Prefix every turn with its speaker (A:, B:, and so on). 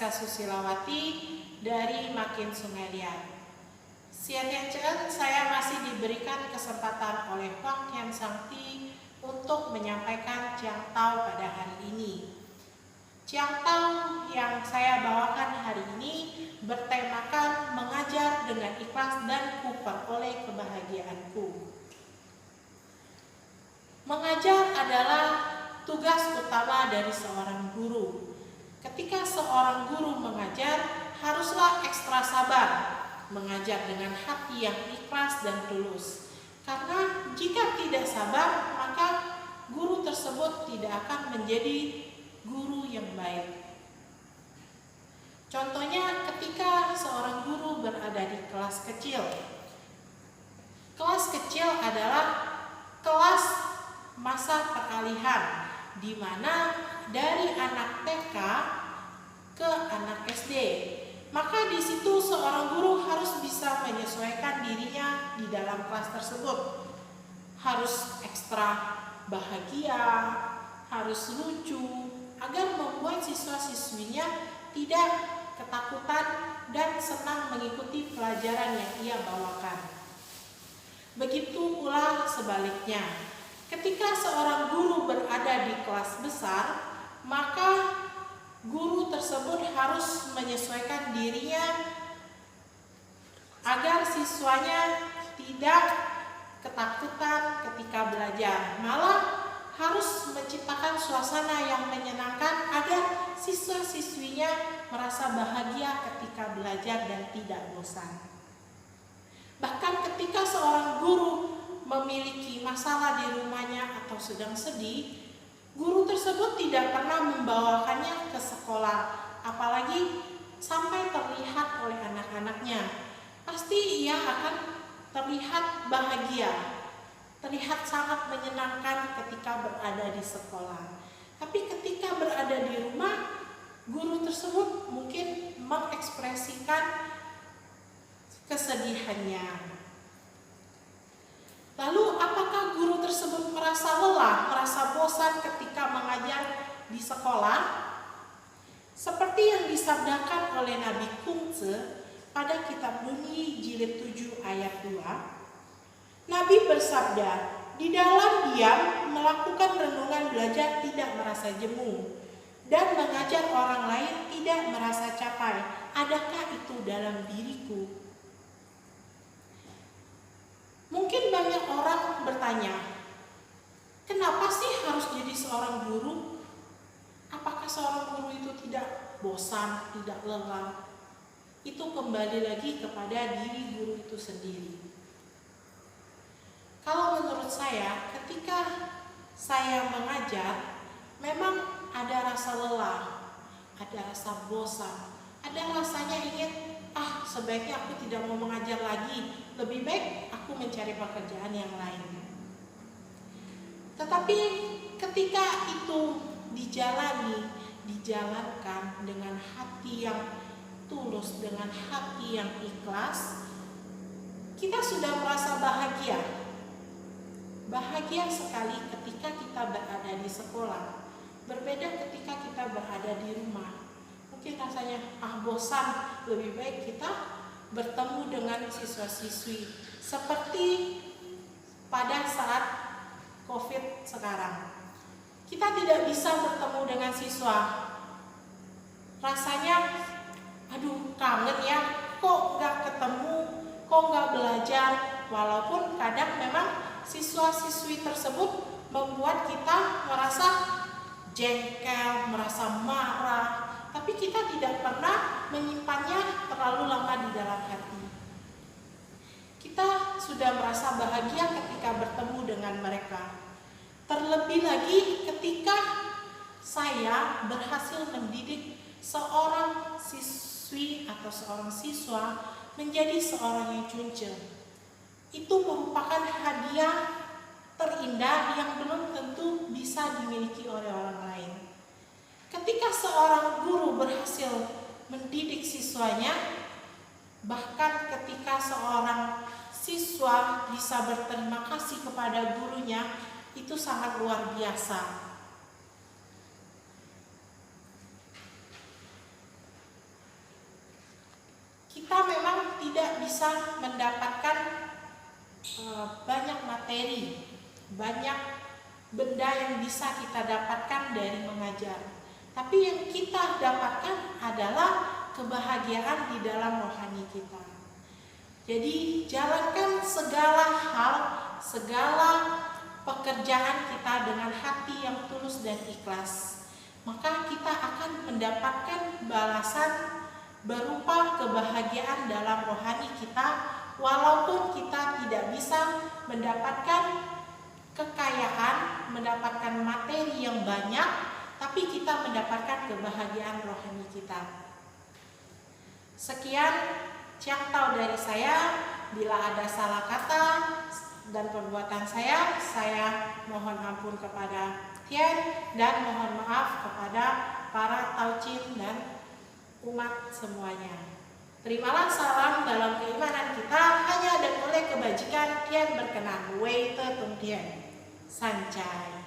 A: Nisa Susilawati dari Makin Sungai Liat. Saya masih diberikan kesempatan oleh Wak Hien Sangti untuk menyampaikan Ciang Tau pada hari ini. Ciang Tau yang saya bawakan hari ini bertemakan mengajar dengan ikhlas dan ku peroleh kebahagiaanku. Mengajar adalah tugas utama dari seorang guru. Ketika seorang guru mengajar, haruslah ekstra sabar, mengajar dengan hati yang ikhlas dan tulus. Karena jika tidak sabar, maka guru tersebut tidak akan menjadi guru yang baik. Contohnya ketika seorang guru berada di kelas kecil. Kelas kecil adalah kelas masa peralihan, di mana dari anak TK ke anak SD. Maka di situ seorang guru harus bisa menyesuaikan dirinya di dalam kelas tersebut. Harus ekstra bahagia, harus lucu, agar membuat siswa-siswinya tidak ketakutan dan senang mengikuti pelajaran yang ia bawakan. Begitu pula sebaliknya. Ketika seorang guru berada di kelas besar, maka guru tersebut harus menyesuaikan dirinya agar siswanya tidak ketakutan ketika belajar, malah harus menciptakan suasana yang menyenangkan agar siswa-siswinya merasa bahagia ketika belajar dan tidak bosan. Bahkan ketika seorang guru memiliki masalah di rumahnya atau sedang sedih, guru tersebut tidak pernah membawakannya ke sekolah, apalagi sampai terlihat oleh anak-anaknya. Pasti ia akan terlihat bahagia, terlihat sangat menyenangkan ketika berada di sekolah. Tapi ketika berada di rumah, guru tersebut mungkin mengekspresikan kesedihannya. Lalu apakah guru tersebut merasa lelah, merasa bosan ketika mengajar di sekolah? Seperti yang disabdakan oleh Nabi Kungce pada kitab Bunyi jilid 7 ayat 2. Nabi bersabda, di dalam diam melakukan renungan belajar tidak merasa jemu, dan mengajar orang lain tidak merasa capek. Adakah itu dalam diriku? Mungkin banyak orang bertanya, kenapa sih harus jadi seorang guru? Apakah seorang guru itu tidak bosan, tidak lelah? Itu kembali lagi kepada diri guru itu sendiri. Kalau menurut saya, ketika saya mengajar, memang ada rasa lelah, ada rasa bosan, ada rasanya ingin, sebaiknya aku tidak mau mengajar lagi, lebih baik aku mencari pekerjaan yang lain. Tetapi ketika itu dijalankan dengan hati yang tulus, dengan hati yang ikhlas, kita sudah merasa bahagia. Bahagia sekali ketika kita berada di sekolah. Berbeda ketika kita berada di rumah. Mungkin rasanya bosan, lebih baik kita bertemu dengan siswa-siswi seperti pada saat COVID sekarang. Kita tidak bisa bertemu dengan siswa. Rasanya kangen ya, kok nggak ketemu, kok nggak belajar. Walaupun kadang memang siswa-siswi tersebut membuat kita merasa jengkel, merasa marah, tapi kita tidak pernah menyimpannya terlalu lama di dalam hati. Kita sudah merasa bahagia ketika bertemu dengan mereka. Terlebih lagi ketika saya berhasil mendidik seorang siswi atau seorang siswa menjadi seorang yang junjung. Itu merupakan hadiah terindah yang belum tentu bisa dimiliki oleh orang lain. Ketika seorang guru berhasil mendidik siswanya, bahkan ketika seorang siswa bisa berterima kasih kepada gurunya, itu sangat luar biasa. kita memang tidak bisa mendapatkan banyak materi, banyak benda yang bisa kita dapatkan dari mengajar. Tapi yang kita dapatkan adalah kebahagiaan di dalam rohani kita. Jadi jalankan segala hal, segala pekerjaan kita dengan hati yang tulus dan ikhlas. Maka kita akan mendapatkan balasan berupa kebahagiaan dalam rohani kita, walaupun kita tidak bisa mendapatkan kekayaan, mendapatkan materi yang banyak, tapi kita mendapatkan kebahagiaan rohani kita. Sekian cakap dari saya. Bila ada salah kata dan perbuatan saya mohon ampun kepada Tian dan mohon maaf kepada para taucin dan umat semuanya. Terimalah salam dalam keimanan kita hanya dan oleh kebajikan Tian berkenan. Wei Te Tung Tian. Sancai.